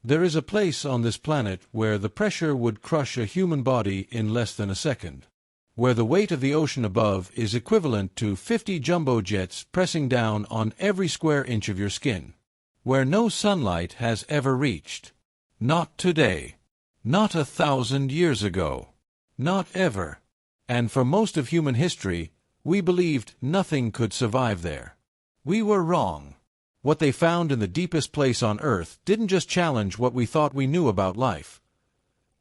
There is a place on this planet where the pressure would crush a human body in less than a second, where the weight of the ocean above is equivalent to 50 jumbo jets pressing down on every square inch of your skin, where no sunlight has ever reached. Not today. Not 1,000 years ago. Not ever. And for most of human history, we believed nothing could survive there. We were wrong. What they found in the deepest place on Earth didn't just challenge what we thought we knew about life.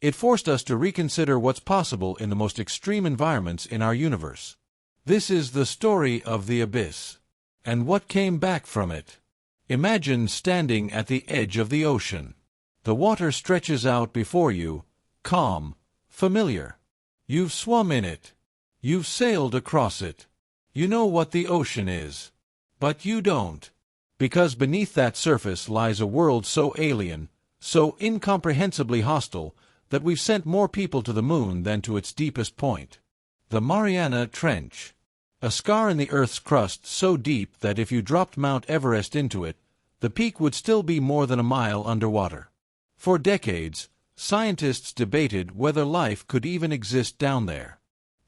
It forced us to reconsider what's possible in the most extreme environments in our universe. This is the story of the abyss. And what came back from it. Imagine standing at the edge of the ocean. The water stretches out before you, calm, familiar. You've swum in it. You've sailed across it. You know what the ocean is. But you don't. Because beneath that surface lies a world so alien, so incomprehensibly hostile, that we've sent more people to the moon than to its deepest point. The Mariana Trench. A scar in the Earth's crust so deep that if you dropped Mount Everest into it, the peak would still be more than a mile underwater. For decades, scientists debated whether life could even exist down there.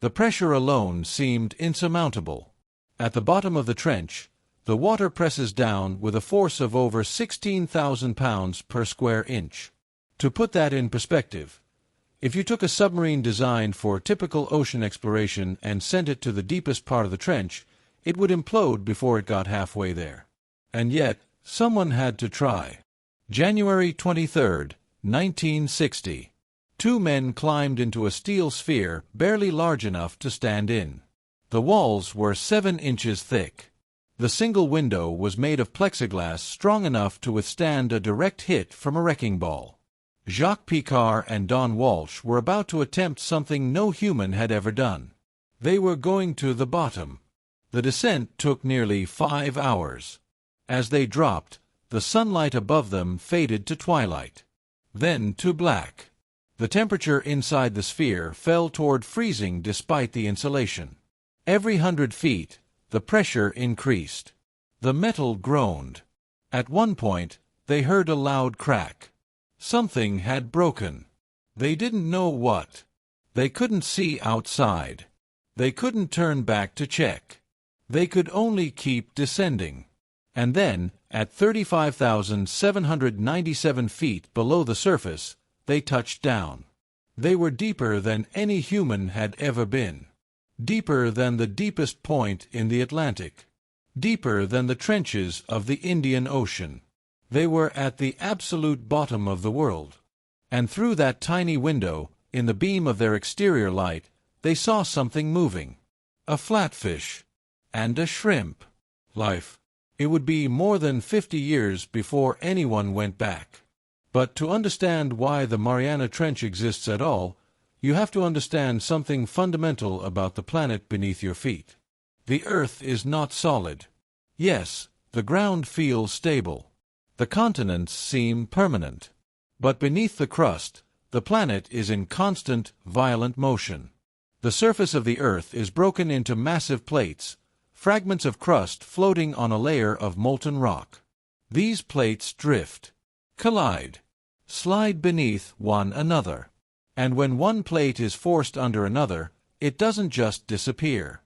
The pressure alone seemed insurmountable. At the bottom of the trench, the water presses down with a force of over 16,000 pounds per square inch. To put that in perspective, if you took a submarine designed for typical ocean exploration and sent it to the deepest part of the trench, it would implode before it got halfway there. And yet, someone had to try. January 23, 1960. Two men climbed into a steel sphere barely large enough to stand in. The walls were 7 inches thick. The single window was made of plexiglass strong enough to withstand a direct hit from a wrecking ball. Jacques Piccard and Walsh were about to attempt something no human had ever done. They were going to the bottom. The descent took nearly 5 hours. As they dropped, the sunlight above them faded to twilight, then to black. The temperature inside the sphere fell toward freezing despite the insulation. Every 100 feet, the pressure increased. The metal groaned. At one point, they heard a loud crack. Something had broken. They didn't know what. They couldn't see outside. They couldn't turn back to check. They could only keep descending. And then, at 35,797 feet below the surface, they touched down. They were deeper than any human had ever been. Deeper than the deepest point in the Atlantic. Deeper than the trenches of the Indian Ocean. They were at the absolute bottom of the world. And through that tiny window, in the beam of their exterior light, they saw something moving. A flatfish. And a shrimp. Life. It would be more than 50 years before anyone went back. But to understand why the Mariana Trench exists at all, you have to understand something fundamental about the planet beneath your feet. The Earth is not solid. Yes, the ground feels stable. The continents seem permanent. But beneath the crust, the planet is in constant, violent motion. The surface of the Earth is broken into massive plates, fragments of crust floating on a layer of molten rock. These plates drift, collide, slide beneath one another. And when one plate is forced under another, it doesn't just disappear.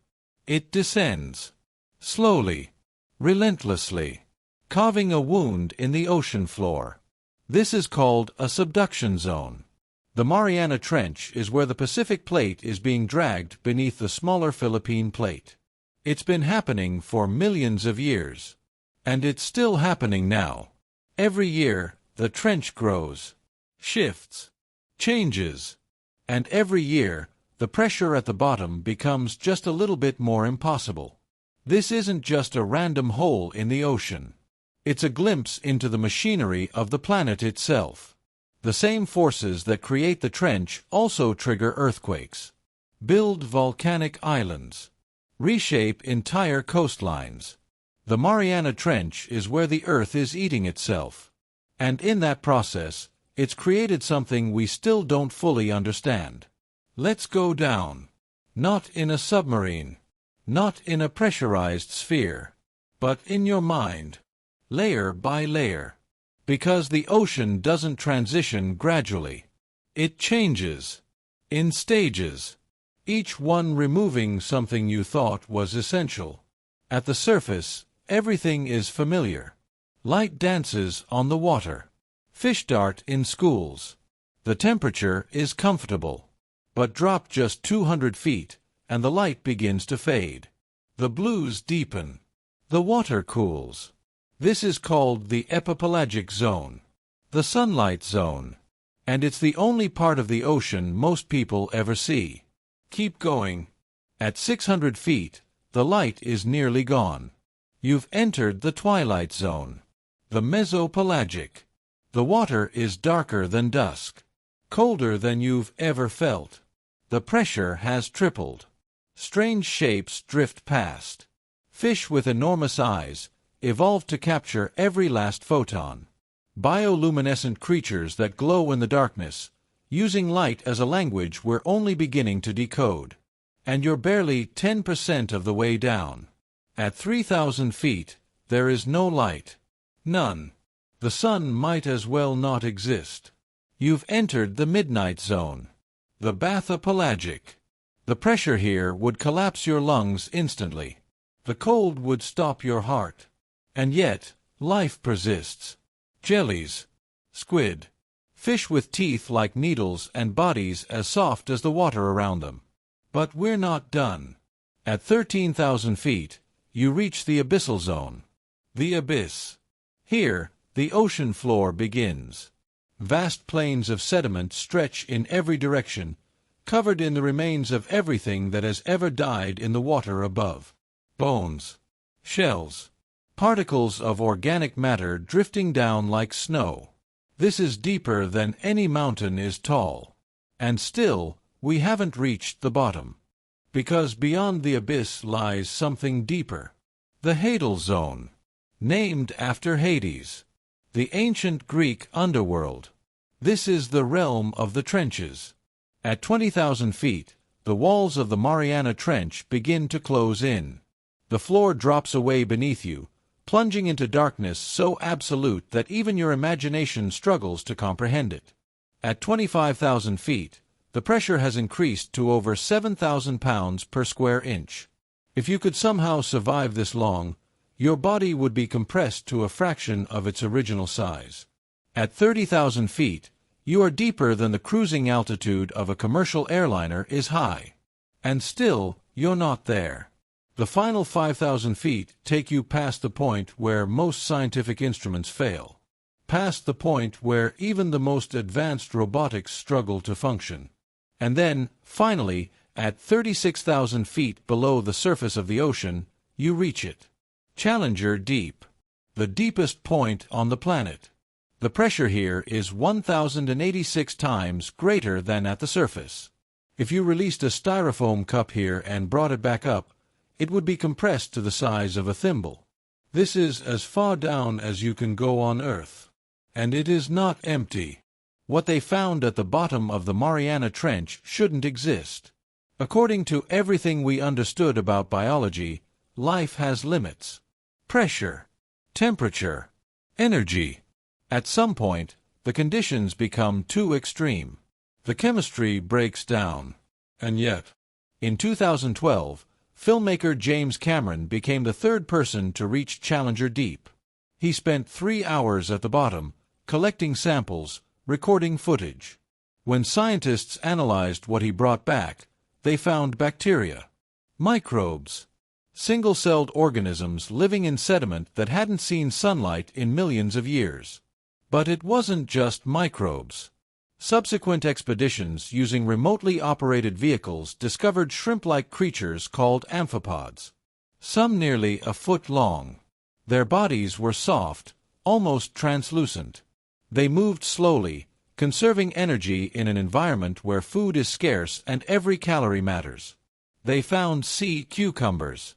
It descends. Slowly. Relentlessly. Carving a wound in the ocean floor. This is called a subduction zone. The Mariana Trench is where the Pacific Plate is being dragged beneath the smaller Philippine Plate. It's been happening for millions of years. And it's still happening now. Every year, the trench grows, shifts, changes. And every year, the pressure at the bottom becomes just a little bit more impossible. This isn't just a random hole in the ocean. It's a glimpse into the machinery of the planet itself. The same forces that create the trench also trigger earthquakes, build volcanic islands, reshape entire coastlines. The Mariana Trench is where the Earth is eating itself. And in that process, it's created something we still don't fully understand. Let's go down. Not in a submarine. Not in a pressurized sphere. But in your mind. Layer by layer. Because the ocean doesn't transition gradually. It changes. In stages. Each one removing something you thought was essential. At the surface, everything is familiar. Light dances on the water. Fish dart in schools. The temperature is comfortable. But drop just 200 feet, and the light begins to fade. The blues deepen. The water cools. This is called the epipelagic zone, the sunlight zone, and it's the only part of the ocean most people ever see. Keep going. At 600 feet, the light is nearly gone. You've entered the twilight zone, the mesopelagic. The water is darker than dusk, colder than you've ever felt. The pressure has tripled. Strange shapes drift past. Fish with enormous eyes evolved to capture every last photon. Bioluminescent creatures that glow in the darkness, using light as a language we're only beginning to decode. And you're barely 10% of the way down. At 3,000 feet, there is no light. None. The sun might as well not exist. You've entered the midnight zone, the bathypelagic. The pressure here would collapse your lungs instantly. The cold would stop your heart. And yet, life persists. Jellies, squid, fish with teeth like needles and bodies as soft as the water around them. But we're not done. At 13,000 feet, you reach the abyssal zone. The abyss. Here, the ocean floor begins. Vast plains of sediment stretch in every direction, covered in the remains of everything that has ever died in the water above. Bones, shells, particles of organic matter drifting down like snow. This is deeper than any mountain is tall. And still, we haven't reached the bottom. Because beyond the abyss lies something deeper. The Hadal Zone. Named after Hades, the ancient Greek underworld. This is the realm of the trenches. At 20,000 feet, the walls of the Mariana Trench begin to close in. The floor drops away beneath you, plunging into darkness so absolute that even your imagination struggles to comprehend it. At 25,000 feet, the pressure has increased to over 7,000 pounds per square inch. If you could somehow survive this long, your body would be compressed to a fraction of its original size. At 30,000 feet, you are deeper than the cruising altitude of a commercial airliner is high. And still, you're not there. The final 5,000 feet take you past the point where most scientific instruments fail. Past the point where even the most advanced robotics struggle to function. And then, finally, at 36,000 feet below the surface of the ocean, you reach it. Challenger Deep. The deepest point on the planet. The pressure here is 1,086 times greater than at the surface. If you released a styrofoam cup here and brought it back up, it would be compressed to the size of a thimble. This is as far down as you can go on Earth. And it is not empty. What they found at the bottom of the Mariana Trench shouldn't exist. According to everything we understood about biology, life has limits. Pressure, temperature, energy. At some point, the conditions become too extreme. The chemistry breaks down. And yet, in 2012, filmmaker James Cameron became the third person to reach Challenger Deep. He spent 3 hours at the bottom, collecting samples, recording footage. When scientists analyzed what he brought back, they found bacteria, microbes, single-celled organisms living in sediment that hadn't seen sunlight in millions of years. But it wasn't just microbes. Subsequent expeditions using remotely operated vehicles discovered shrimp-like creatures called amphipods. Some nearly a foot long. Their bodies were soft, almost translucent. They moved slowly, conserving energy in an environment where food is scarce and every calorie matters. They found sea cucumbers,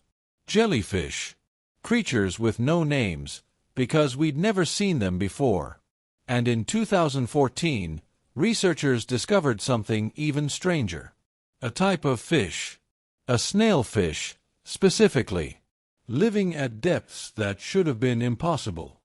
jellyfish, creatures with no names, because we'd never seen them before. And in 2014, researchers discovered something even stranger. A type of fish, a snailfish, specifically, living at depths that should have been impossible.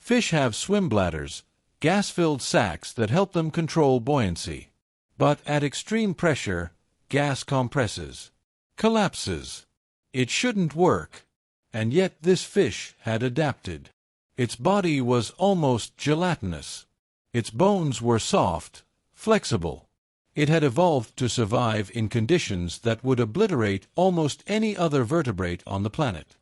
Fish have swim bladders, gas-filled sacs that help them control buoyancy. But at extreme pressure, gas compresses, collapses. It shouldn't work. And yet this fish had adapted. Its body was almost gelatinous. Its bones were soft, flexible. It had evolved to survive in conditions that would obliterate almost any other vertebrate on the planet.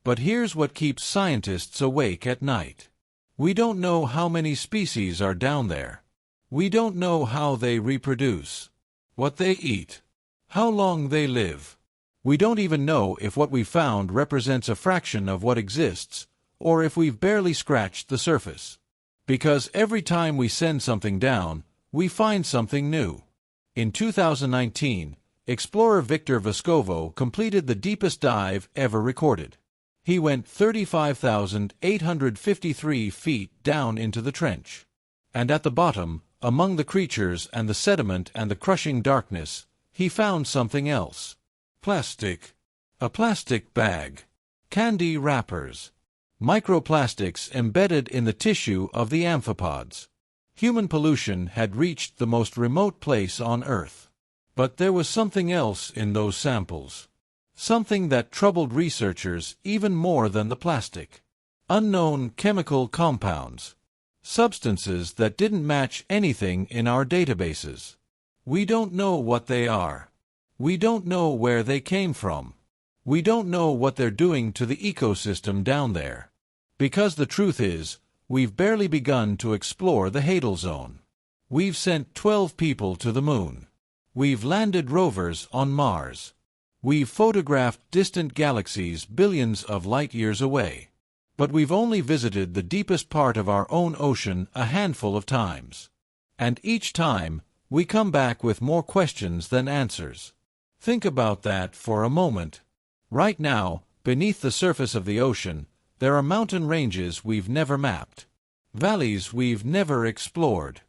But here's what keeps scientists awake at night. We don't know how many species are down there. We don't know how they reproduce, what they eat, how long they live. We don't even know if what we found represents a fraction of what exists, or if we've barely scratched the surface. Because every time we send something down, we find something new. In 2019, explorer Victor Vescovo completed the deepest dive ever recorded. He went 35,853 feet down into the trench. And at the bottom, among the creatures and the sediment and the crushing darkness, he found something else. Plastic. A plastic bag. Candy wrappers. Microplastics embedded in the tissue of the amphipods. Human pollution had reached the most remote place on Earth. But there was something else in those samples. Something that troubled researchers even more than the plastic. Unknown chemical compounds. Substances that didn't match anything in our databases. We don't know what they are. We don't know where they came from. We don't know what they're doing to the ecosystem down there. Because the truth is, we've barely begun to explore the Hadal Zone. We've sent 12 people to the moon. We've landed rovers on Mars. We've photographed distant galaxies billions of light years away. But we've only visited the deepest part of our own ocean a handful of times. And each time, we come back with more questions than answers. Think about that for a moment. Right now, beneath the surface of the ocean, there are mountain ranges we've never mapped, valleys we've never explored,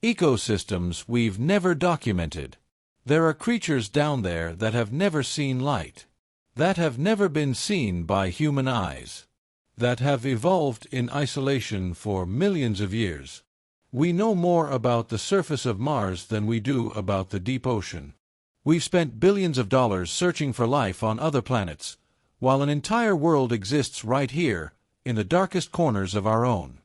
ecosystems we've never documented. There are creatures down there that have never seen light, that have never been seen by human eyes, that have evolved in isolation for millions of years. We know more about the surface of Mars than we do about the deep ocean. We've spent billions of dollars searching for life on other planets, while an entire world exists right here, in the darkest corners of our own.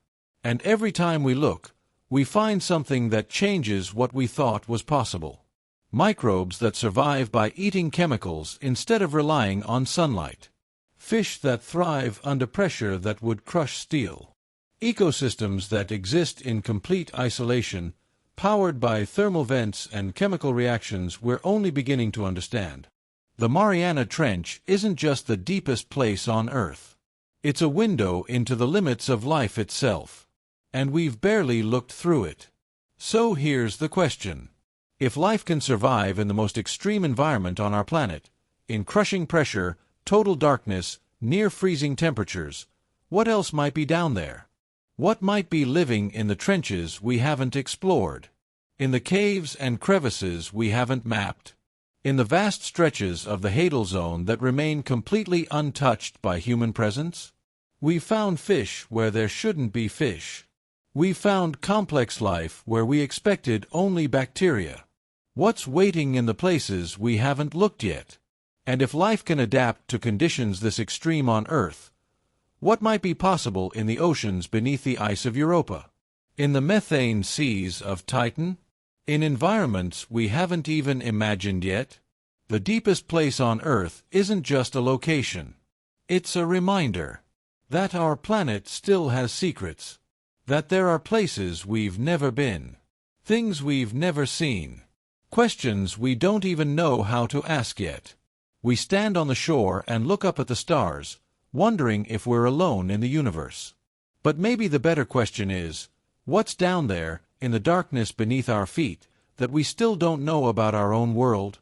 And every time we look, we find something that changes what we thought was possible. Microbes that survive by eating chemicals instead of relying on sunlight. Fish that thrive under pressure that would crush steel. Ecosystems that exist in complete isolation, powered by thermal vents and chemical reactions we're only beginning to understand. The Mariana Trench isn't just the deepest place on Earth. It's a window into the limits of life itself. And we've barely looked through it. So here's the question. If life can survive in the most extreme environment on our planet, in crushing pressure, total darkness, near freezing temperatures, what else might be down there? What might be living in the trenches we haven't explored? In the caves and crevices we haven't mapped? In the vast stretches of the Hadal Zone that remain completely untouched by human presence? We've found fish where there shouldn't be fish. We've found complex life where we expected only bacteria. What's waiting in the places we haven't looked yet? And if life can adapt to conditions this extreme on Earth, what might be possible in the oceans beneath the ice of Europa? In the methane seas of Titan? In environments we haven't even imagined yet? The deepest place on Earth isn't just a location. It's a reminder that our planet still has secrets, that there are places we've never been, things we've never seen, questions we don't even know how to ask yet. We stand on the shore and look up at the stars, wondering if we're alone in the universe. But maybe the better question is, what's down there, in the darkness beneath our feet, that we still don't know about our own world?